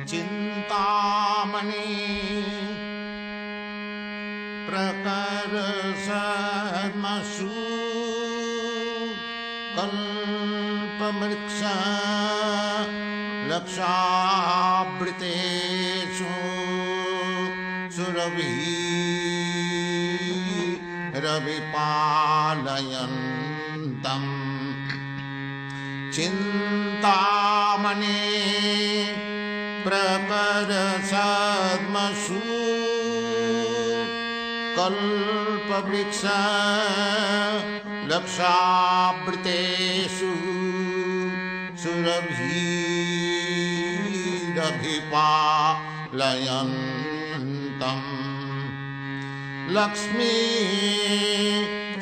चिंतामणि प्रकर सर्मसु कल्पवृक्ष लक्षावृतेषु सुरभिरविपालयन्तम् चिंतामणि प्रकर सर्मसु कल्पवृक्ष लक्षावृतेषु सुरभिरभिपालयन्तम् Lakshmi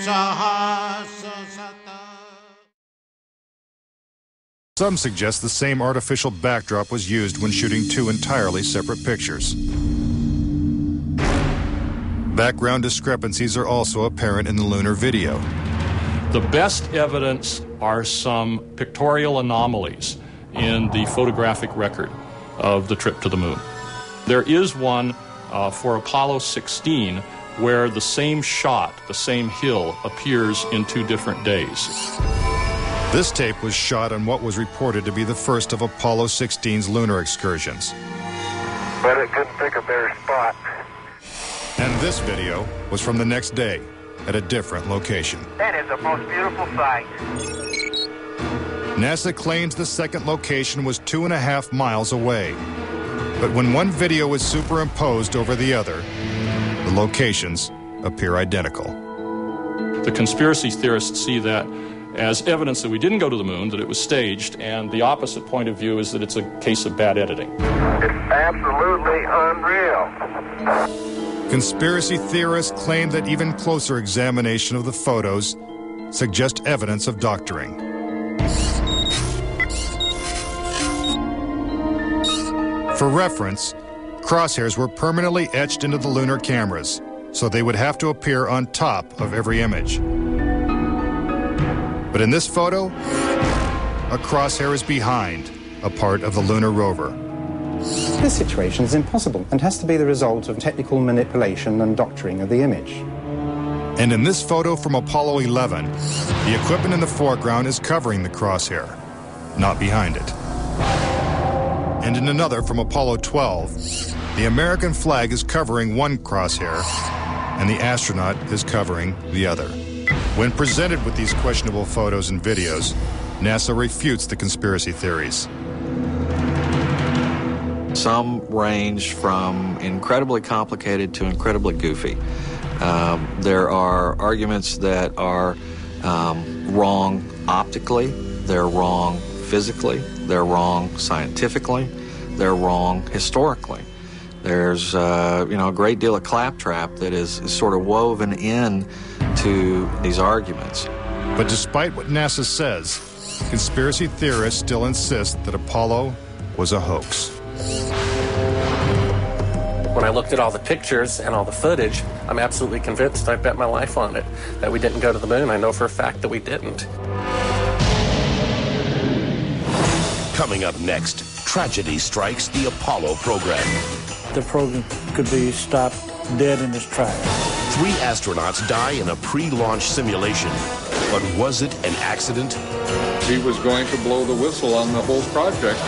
सहस्रशत. Some suggest the same artificial backdrop was used when shooting two entirely separate pictures. Background discrepancies are also apparent in the lunar video. The best evidence are some pictorial anomalies in the photographic record of the trip to the moon. There is one for Apollo 16 where the same shot, the same hill, appears in 2 different days. This tape was shot on what was reported to be the first of Apollo 16's lunar excursions. But it couldn't pick a better spot. And this video was from the next day at a different location. That is the most beautiful sight. NASA claims the second location was 2.5 miles away. But when one video is superimposed over the other, the locations appear identical. The conspiracy theorists see that as evidence that we didn't go to the moon, that it was staged, and the opposite point of view is that it's a case of bad editing. It's absolutely unreal. Conspiracy theorists claim that even closer examination of the photos suggest evidence of doctoring. For reference, crosshairs were permanently etched into the lunar cameras, so they would have to appear on top of every image. But in this photo, a crosshair is behind a part of the lunar rover. This situation is impossible and has to be the result of technical manipulation and doctoring of the image. And in this photo from Apollo 11, the equipment in the foreground is covering the crosshair, not behind it. And in another from Apollo 12, the American flag is covering one crosshair, and the astronaut is covering the other. When presented with these questionable photos and videos, NASA refutes the conspiracy theories. Some range from incredibly complicated to incredibly goofy. There are arguments that are wrong optically, they're wrong physically, they're wrong scientifically, they're wrong historically. There's a great deal of claptrap that is sort of woven in to these arguments. But despite what NASA says, conspiracy theorists still insist that Apollo was a hoax. When I looked at all the pictures and all the footage, I'm absolutely convinced, I bet my life on it, that we didn't go to the moon. I know for a fact that we didn't. Coming up next, tragedy strikes the Apollo program. The program could be stopped dead in its tracks. 3 astronauts die in a pre-launch simulation. But was it an accident? He was going to blow the whistle on the whole project.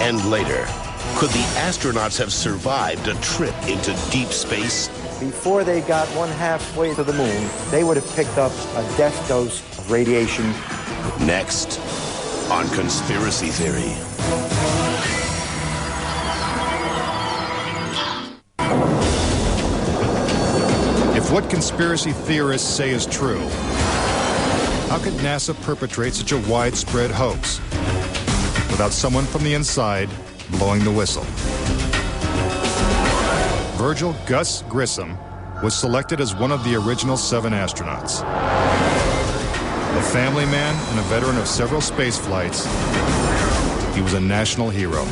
And later, could the astronauts have survived a trip into deep space? Before they got 1/2 to the moon, they would have picked up a death dose of radiation. Next, on Conspiracy Theory. If what conspiracy theorists say is true, how could NASA perpetrate such a widespread hoax without someone from the inside blowing the whistle? Virgil Gus Grissom was selected as one of the original 7 astronauts. A family man and a veteran of several space flights, he was a national hero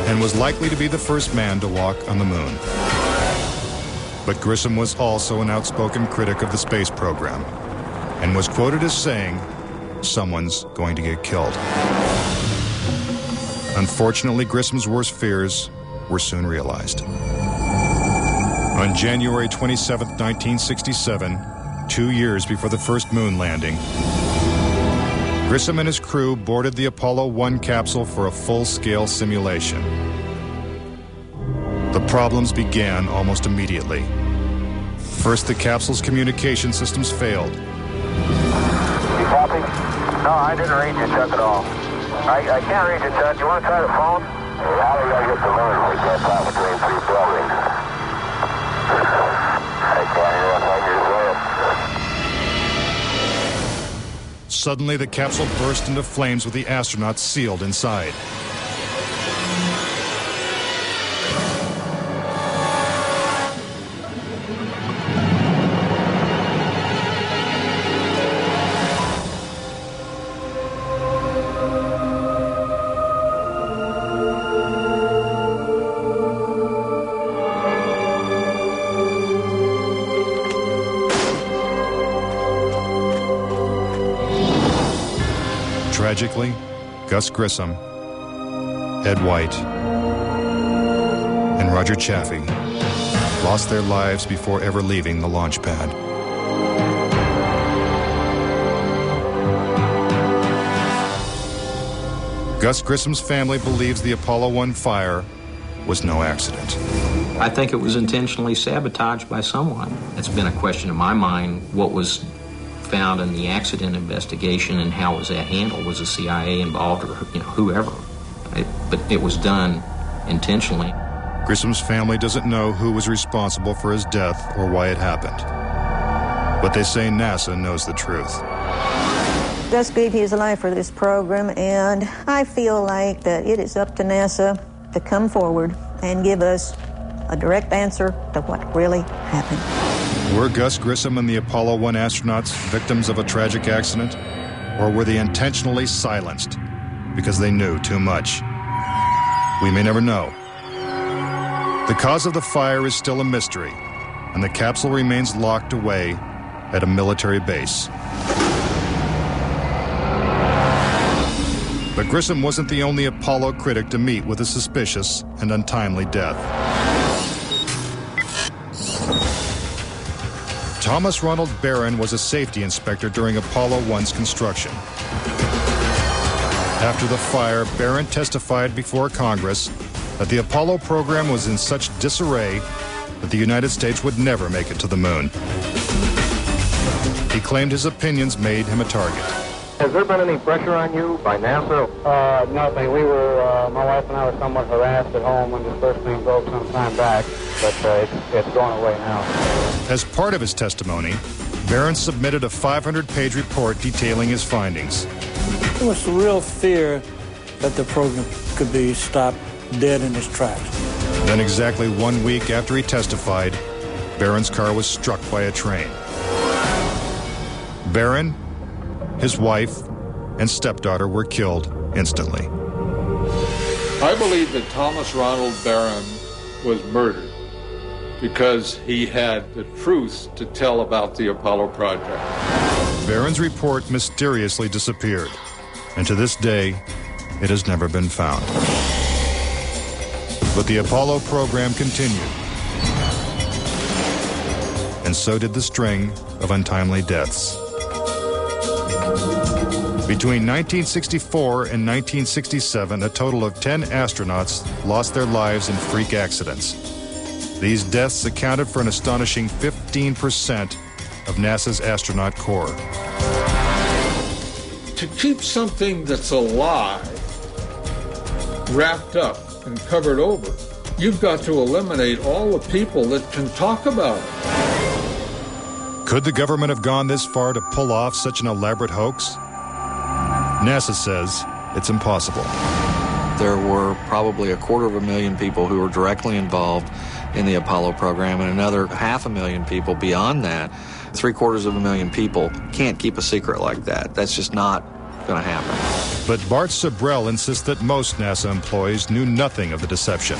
and was likely to be the first man to walk on the moon. But Grissom was also an outspoken critic of the space program and was quoted as saying, "Someone's going to get killed." Unfortunately, Grissom's worst fears were soon realized. On January 27, 1967, 2 years before the first moon landing, Grissom and his crew boarded the Apollo 1 capsule for a full-scale simulation. The problems began almost immediately. First, the capsule's communication systems failed. You copy? No, I didn't read you, Chuck, at all. I can't read you, Chuck. You want to try the phone? How do I get the moon? We can't talk between 3 buildings. I can't hear what you're saying. Suddenly, the capsule burst into flames with the astronauts sealed inside. Tragically, Gus Grissom, Ed White, and Roger Chaffee lost their lives before ever leaving the launch pad. Gus Grissom's family believes the Apollo 1 fire was no accident. I think it was intentionally sabotaged by someone. It's been a question in my mind, what was found in the accident investigation and how was that handled? Was the CIA involved or whoever? But it was done intentionally. Grissom's family doesn't know who was responsible for his death or why it happened. But they say NASA knows the truth. Gus gave his life for this program, and I feel like that it is up to NASA to come forward and give us a direct answer to what really happened. Were Gus Grissom and the Apollo 1 astronauts victims of a tragic accident? Or were they intentionally silenced because they knew too much? We may never know. The cause of the fire is still a mystery, and the capsule remains locked away at a military base. But Grissom wasn't the only Apollo critic to meet with a suspicious and untimely death. Thomas Ronald Barron was a safety inspector during Apollo 1's construction. After the fire, Barron testified before Congress that the Apollo program was in such disarray that the United States would never make it to the moon. He claimed his opinions made him a target. Has there been any pressure on you by NASA? Nothing. We were, my wife and I were somewhat harassed at home when this first thing broke some time back, but it's gone away now. As part of his testimony, Barron submitted a 500-page report detailing his findings. There was a real fear that the program could be stopped dead in its tracks. Then exactly 1 week after he testified, Barron's car was struck by a train. Barron, his wife, and stepdaughter were killed instantly. I believe that Thomas Ronald Barron was murdered because he had the truth to tell about the Apollo project. Barron's report mysteriously disappeared, and to this day, it has never been found. But the Apollo program continued, and so did the string of untimely deaths. Between 1964 and 1967, a total of 10 astronauts lost their lives in freak accidents. These deaths accounted for an astonishing 15% of NASA's astronaut corps. To keep something that's alive wrapped up and covered over, you've got to eliminate all the people that can talk about it. Could the government have gone this far to pull off such an elaborate hoax? NASA says it's impossible. There were probably 250,000 people who were directly involved in the Apollo program, and another 500,000 people beyond that. 750,000 people can't keep a secret like that. That's just not going to happen. But Bart Sabrell insists that most NASA employees knew nothing of the deception.